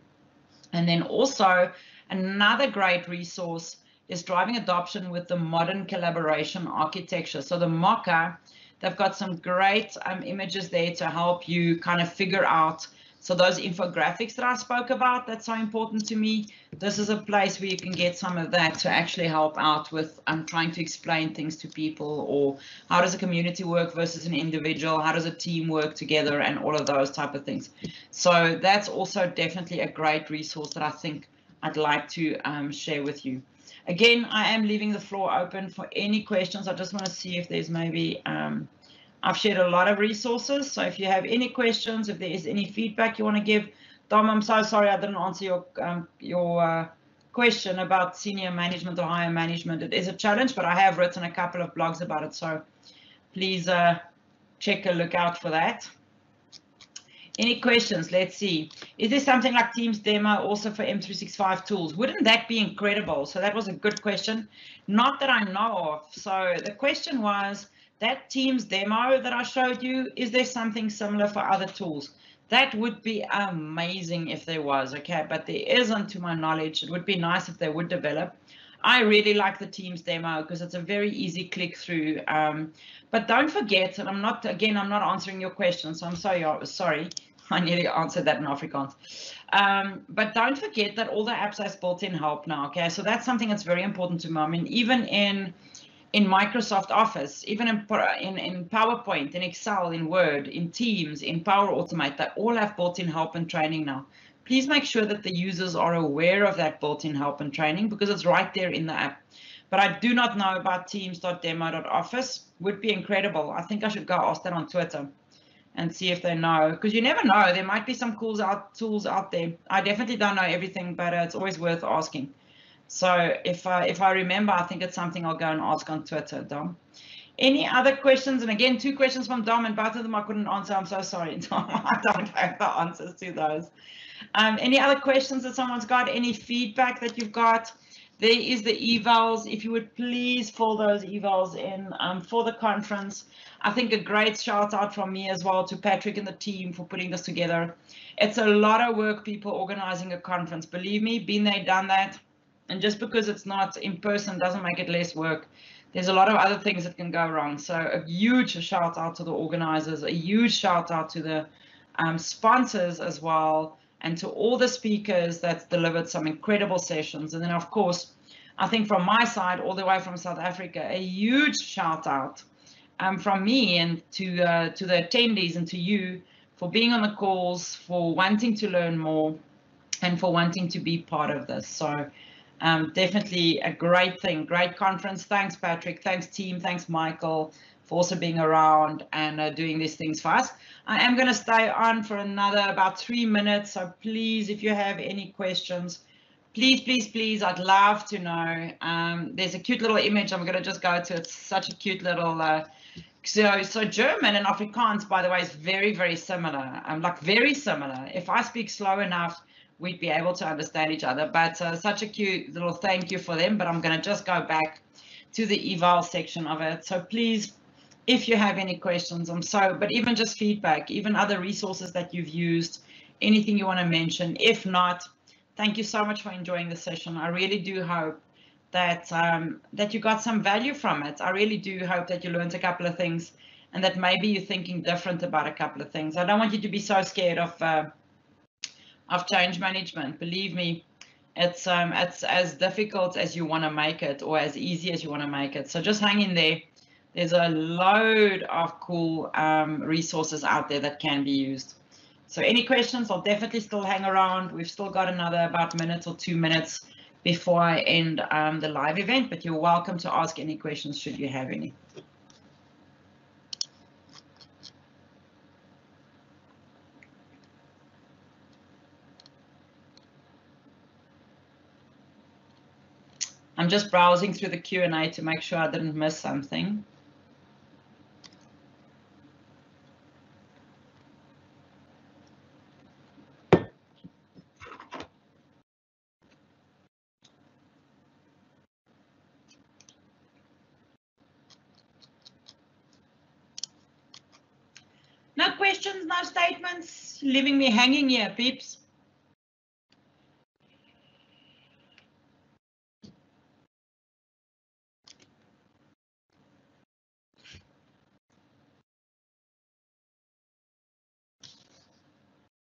And then also another great resource is driving adoption with the modern collaboration architecture. So the Mocha, they've got some great images there to help you kind of figure out. So those infographics that I spoke about, that's so important to me. This is a place where you can get some of that to actually help out with trying to explain things to people, or how does a community work versus an individual? How does a team work together, and all of those type of things. So that's also definitely a great resource that I think I'd like to share with you. Again, I am leaving the floor open for any questions. I just want to see if there's maybe I've shared a lot of resources, so if you have any questions, if there is any feedback you want to give. Dom, I'm so sorry I didn't answer your question about senior management or higher management. It is a challenge, but I have written a couple of blogs about it, so please check a look out for that. Any questions? Let's see. Is there something like Teams demo also for M365 tools? Wouldn't that be incredible? So that was a good question. Not that I know of. So the question was, that Teams demo that I showed you, is there something similar for other tools? That would be amazing if there was, okay, but there isn't to my knowledge. It would be nice if they would develop. I really like the Teams demo because it's a very easy click through. But don't forget, and I'm not answering your question, so I'm sorry. I nearly answered that in Afrikaans. But don't forget that all the apps have built-in help now, okay? So that's something that's very important to me. I mean, even in Microsoft Office, even in PowerPoint, in Excel, in Word, in Teams, in Power Automate, they all have built-in help and training now. Please make sure that the users are aware of that built-in help and training, because it's right there in the app. But I do not know about teams.demo.office. Would be incredible. I think I should go ask that on Twitter and see if they know, because you never know. There might be some cool tools out there. I definitely don't know everything, but it's always worth asking. So if I remember, I think it's something I'll go and ask on Twitter, Dom. Any other questions? And again, 2 questions from Dom, and both of them I couldn't answer. I'm so sorry, Dom. I don't have the answers to those. Any other questions that someone's got? Any feedback that you've got? There is the evals. If you would please fill those evals in for the conference. I think a great shout out from me as well to Patrick and the team for putting this together. It's a lot of work, people organizing a conference. Believe me, been there, done that. And just because it's not in person doesn't make it less work. There's a lot of other things that can go wrong. So a huge shout out to the organizers, a huge shout out to the sponsors as well, and to all the speakers that's delivered some incredible sessions. And then, of course, I think from my side, all the way from South Africa, a huge shout out from me and to the attendees and to you for being on the calls, for wanting to learn more, and for wanting to be part of this. So definitely a great thing, great conference. Thanks, Patrick. Thanks, team. Thanks, Michael, for also being around and doing these things for us. I am going to stay on for another about 3 minutes. So please, if you have any questions, please, I'd love to know. There's a cute little image I'm going to just go to. It's such a cute little, so German and Afrikaans, by the way, is very, very similar. Like very similar. If I speak slow enough, we'd be able to understand each other. But such a cute little thank you for them. But I'm going to just go back to the eval section of it. So please, if you have any questions, but even just feedback, even other resources that you've used, anything you want to mention. If not, thank you so much for enjoying the session. I really do hope that that you got some value from it. I really do hope that you learned a couple of things, and that maybe you're thinking different about a couple of things. I don't want you to be so scared of change management. Believe me, it's as difficult as you want to make it, or as easy as you want to make it. So just hang in there. There's a load of cool resources out there that can be used. So any questions, I'll definitely still hang around. We've still got another about minute or 2 minutes before I end the live event, but you're welcome to ask any questions should you have any. I'm just browsing through the Q&A to make sure I didn't miss something. No questions, no statements, leaving me hanging here, peeps.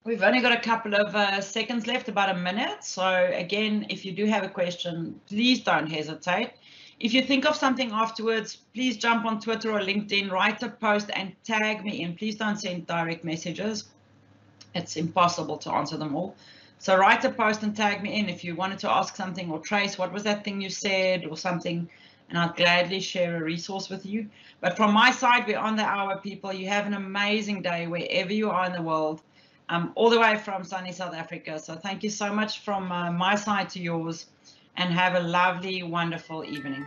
We've only got a couple of seconds left, about a minute. So again, if you do have a question, please don't hesitate. If you think of something afterwards, please jump on Twitter or LinkedIn, write a post and tag me in. Please don't send direct messages. It's impossible to answer them all. So write a post and tag me in if you wanted to ask something, or Trace, what was that thing you said, or something, and I'll gladly share a resource with you. But from my side, we're on the hour, people. You have an amazing day wherever you are in the world, all the way from sunny South Africa. So thank you so much from my side to yours, and have a lovely, wonderful evening.